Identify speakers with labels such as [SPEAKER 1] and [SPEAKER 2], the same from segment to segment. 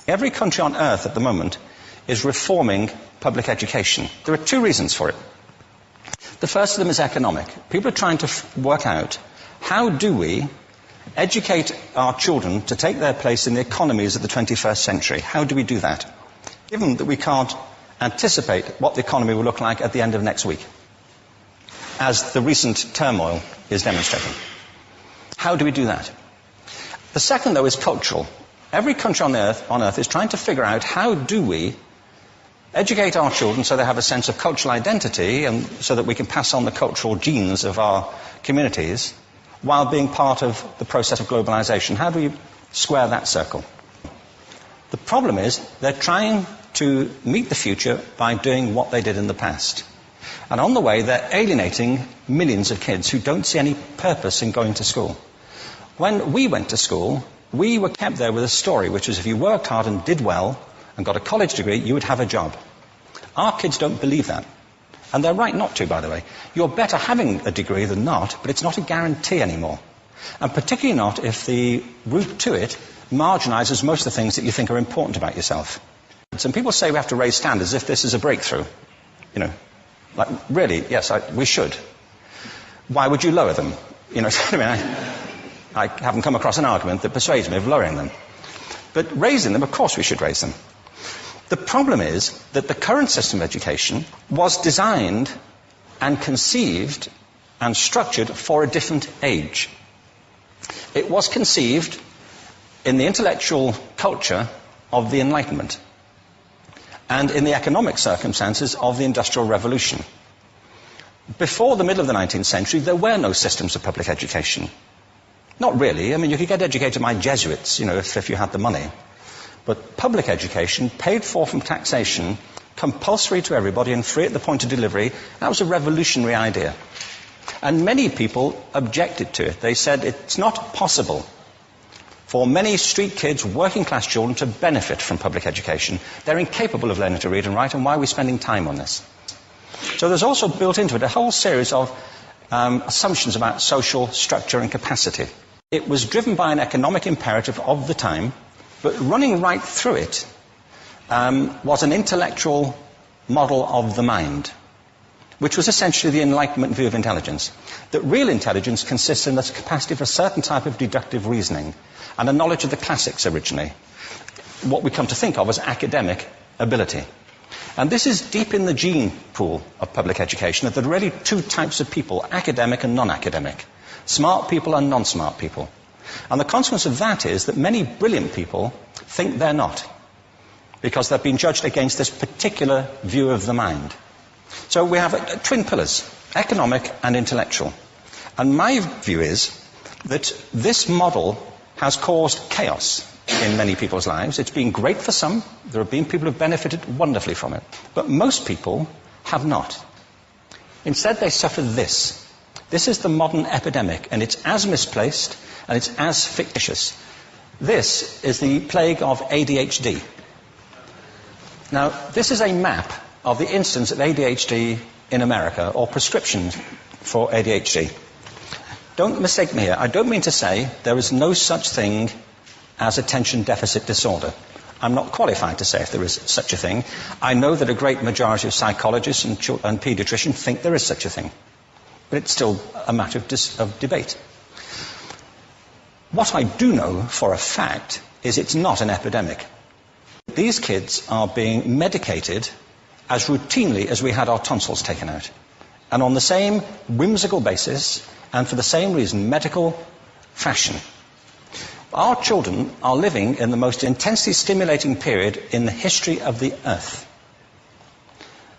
[SPEAKER 1] Every country on earth at the moment is reforming public education. There are two reasons for it. The first of them is economic. People are trying to work out, how do we educate our children to take their place in the economies of the 21st century? How do we do that, given that we can't anticipate what the economy will look like at the end of next week, as the recent turmoil is demonstrating? How do we do that? The second, though, is cultural. Every country on earth is trying to figure out, how do we educate our children so they have a sense of cultural identity and so that we can pass on the cultural genes of our communities while being part of the process of globalization. How do we square that circle? The problem is they're trying to meet the future by doing what they did in the past. And on the way, they're alienating millions of kids who don't see any purpose in going to school. When we went to school, we were kept there with a story, which was if you worked hard and did well and got a college degree, you would have a job. Our kids don't believe that. And they're right not to, by the way. You're better having a degree than not, but it's not a guarantee anymore. And particularly not if the route to it marginalizes most of the things that you think are important about yourself. Some people say we have to raise standards as if this is a breakthrough. You know, like, really, yes, we should. Why would you lower them? You know, I mean, I haven't come across an argument that persuades me of lowering them. But raising them, of course we should raise them. The problem is that the current system of education was designed and conceived and structured for a different age. It was conceived in the intellectual culture of the Enlightenment and in the economic circumstances of the Industrial Revolution. Before the middle of the 19th century, there were no systems of public education. Not really. I mean, you could get educated by Jesuits, you know, if you had the money. But public education, paid for from taxation, compulsory to everybody and free at the point of delivery, that was a revolutionary idea. And many people objected to it. They said it's not possible for many street kids, working class children, to benefit from public education. They're incapable of learning to read and write, and why are we spending time on this? So there's also built into it a whole series of assumptions about social structure and capacity. It was driven by an economic imperative of the time, but running right through it was an intellectual model of the mind, which was essentially the Enlightenment view of intelligence. That real intelligence consists in the capacity for a certain type of deductive reasoning and a knowledge of the classics originally, what we come to think of as academic ability. And this is deep in the gene pool of public education, that there are really two types of people, academic and non-academic, smart people and non-smart people. And the consequence of that is that many brilliant people think they're not, because they've been judged against this particular view of the mind. So we have twin pillars, economic and intellectual. And my view is that this model has caused chaos in many people's lives. It's been great for some. There have been people who have benefited wonderfully from it. But most people have not. Instead, they suffer this. This is the modern epidemic, and it's as misplaced and it's as fictitious. This is the plague of ADHD. Now, this is a map of the incidence of ADHD in America, or prescriptions for ADHD. Don't mistake me here. I don't mean to say there is no such thing as attention deficit disorder. I'm not qualified to say if there is such a thing. I know that a great majority of psychologists and paediatricians think there is such a thing. But it's still a matter of debate. What I do know for a fact is it's not an epidemic. These kids are being medicated as routinely as we had our tonsils taken out. And on the same whimsical basis, and for the same reason, medical fashion. Our children are living in the most intensely stimulating period in the history of the earth.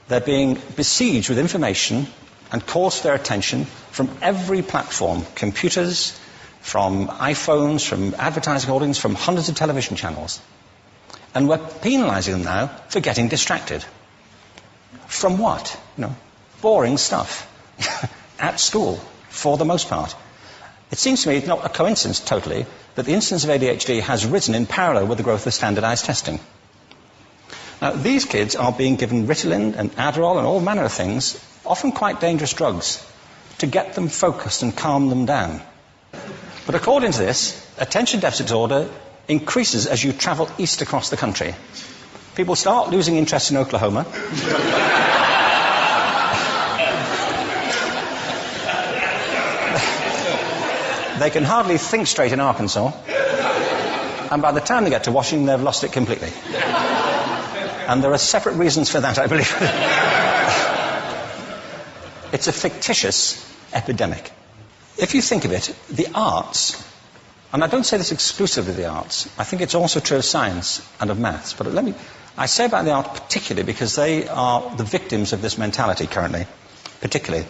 [SPEAKER 1] They're being besieged with information and calls for their attention from every platform, computers, from iPhones, from advertising holdings, from hundreds of television channels. And we're penalizing them now for getting distracted. From what? You know, boring stuff. At school, for the most part. It seems to me it's not a coincidence totally that the incidence of ADHD has risen in parallel with the growth of standardized testing. Now, these kids are being given Ritalin and Adderall and all manner of things, often quite dangerous drugs, to get them focused and calm them down. But according to this, attention deficit disorder increases as you travel east across the country. People start losing interest in Oklahoma. They can hardly think straight in Arkansas. And by the time they get to Washington, they've lost it completely. And there are separate reasons for that, I believe. It's a fictitious epidemic. If you think of it, the arts, and I don't say this exclusively of the arts, I think it's also true of science and of maths, but I say about the arts particularly because they are the victims of this mentality currently, particularly.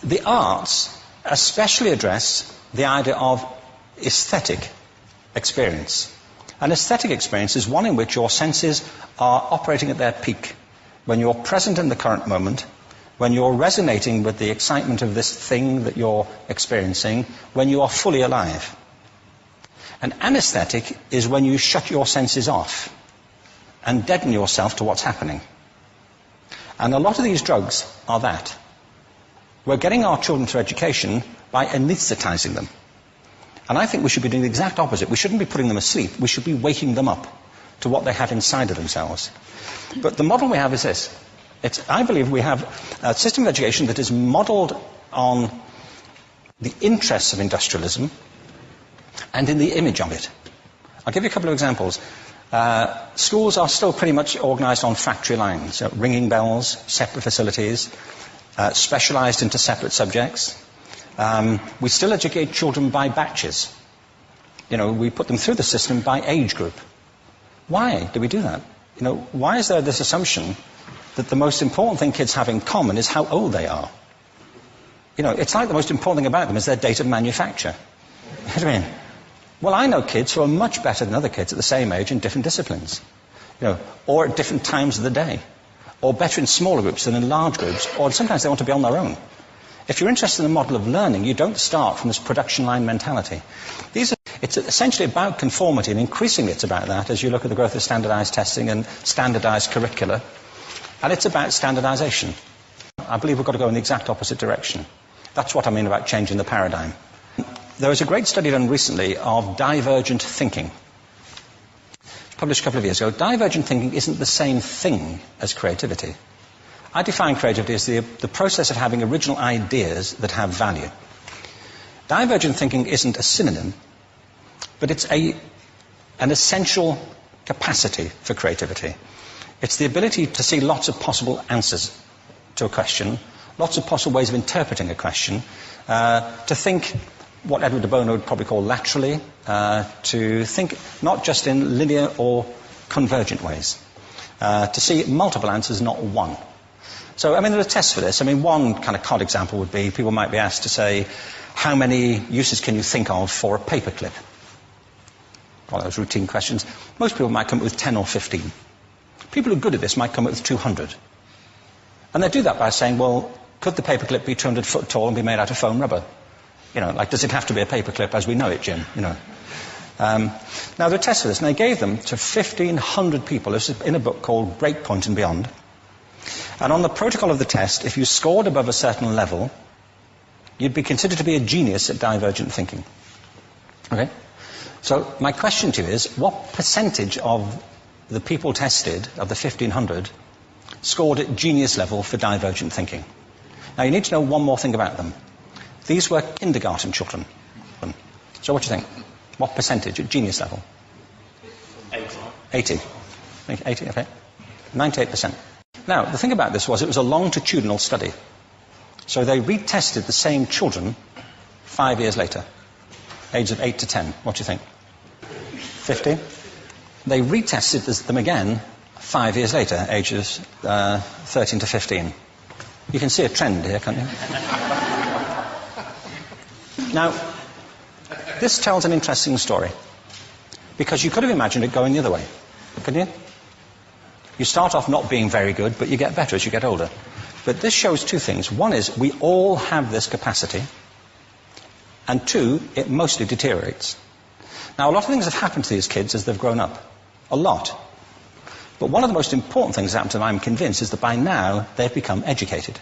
[SPEAKER 1] The arts especially address the idea of aesthetic experience. An aesthetic experience is one in which your senses are operating at their peak, when you're present in the current moment, when you're resonating with the excitement of this thing that you're experiencing, when you are fully alive. An anesthetic is when you shut your senses off and deaden yourself to what's happening. And a lot of these drugs are that. We're getting our children through education by anesthetizing them. And I think we should be doing the exact opposite. We shouldn't be putting them asleep. We should be waking them up to what they have inside of themselves. But the model we have is this. I believe we have a system of education that is modeled on the interests of industrialism and in the image of it. I'll give you a couple of examples. Schools are still pretty much organized on factory lines, ringing bells, separate facilities, specialized into separate subjects. We still educate children by batches. We put them through the system by age group. Why do we do that? Why is there this assumption that the most important thing kids have in common is how old they are? It's like the most important thing about them is their date of manufacture. You know what I mean? Well, I know kids who are much better than other kids at the same age in different disciplines, or at different times of the day, or better in smaller groups than in large groups, or sometimes they want to be on their own. If you're interested in the model of learning, you don't start from this production line mentality. It's essentially about conformity, and increasingly it's about that as you look at the growth of standardized testing and standardized curricula. And it's about standardization. I believe we've got to go in the exact opposite direction. That's what I mean about changing the paradigm. There was a great study done recently of divergent thinking. Published a couple of years ago. Divergent thinking isn't the same thing as creativity. I define creativity as the process of having original ideas that have value. Divergent thinking isn't a synonym, but it's an essential capacity for creativity. It's the ability to see lots of possible answers to a question, lots of possible ways of interpreting a question, to think what Edward de Bono would probably call laterally, to think not just in linear or convergent ways, to see multiple answers, not one. So, there are tests for this. One kind of cod example would be, people might be asked to say, how many uses can you think of for a paperclip? Well, those routine questions. Most people might come up with 10 or 15. People who are good at this might come up with 200. And they do that by saying, well, could the paperclip be 200 foot tall and be made out of foam rubber? Does it have to be a paperclip as we know it, Jim? Now, there are tests for this, and they gave them to 1,500 people. This is in a book called Breakpoint and Beyond. And on the protocol of the test, if you scored above a certain level, you'd be considered to be a genius at divergent thinking. Okay? So my question to you is, what percentage of the people tested, of the 1,500, scored at genius level for divergent thinking? Now, you need to know one more thing about them. These were kindergarten children. So what do you think? What percentage at genius level? 80. 80, okay. 98%. Now, the thing about this was it was a longitudinal study. So they retested the same children 5 years later, ages of 8 to 10. What do you think? 50? They retested them again 5 years later, ages 13 to 15. You can see a trend here, can't you? Now, this tells an interesting story, because you could have imagined it going the other way, couldn't you? You start off not being very good, but you get better as you get older. But this shows two things. One is we all have this capacity, and two, it mostly deteriorates. Now, a lot of things have happened to these kids as they've grown up. A lot. But one of the most important things that happened to them, I'm convinced, is that by now they've become educated.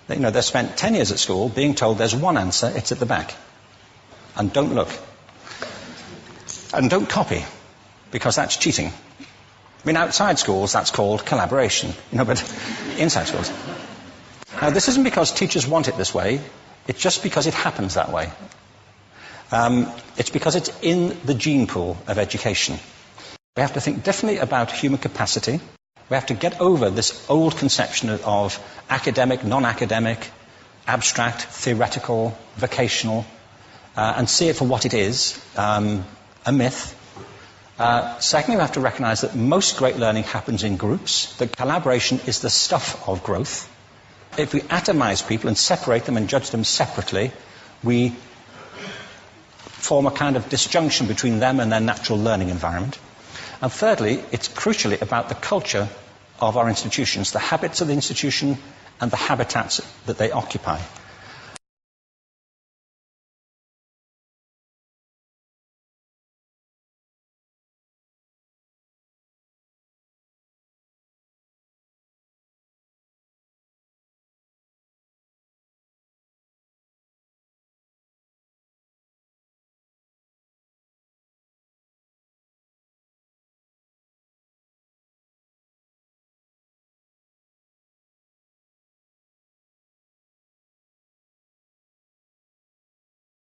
[SPEAKER 1] They've spent 10 years at school being told there's one answer, it's at the back. And don't look. And don't copy, because that's cheating. I mean, outside schools, that's called collaboration, but inside schools. Now, this isn't because teachers want it this way, it's just because it happens that way. It's because it's in the gene pool of education. We have to think differently about human capacity. We have to get over this old conception of academic, non-academic, abstract, theoretical, vocational, and see it for what it is, a myth. Secondly, we have to recognize that most great learning happens in groups, that collaboration is the stuff of growth. If we atomize people and separate them and judge them separately, we form a kind of disjunction between them and their natural learning environment. And thirdly, it's crucially about the culture of our institutions, the habits of the institution and the habitats that they occupy.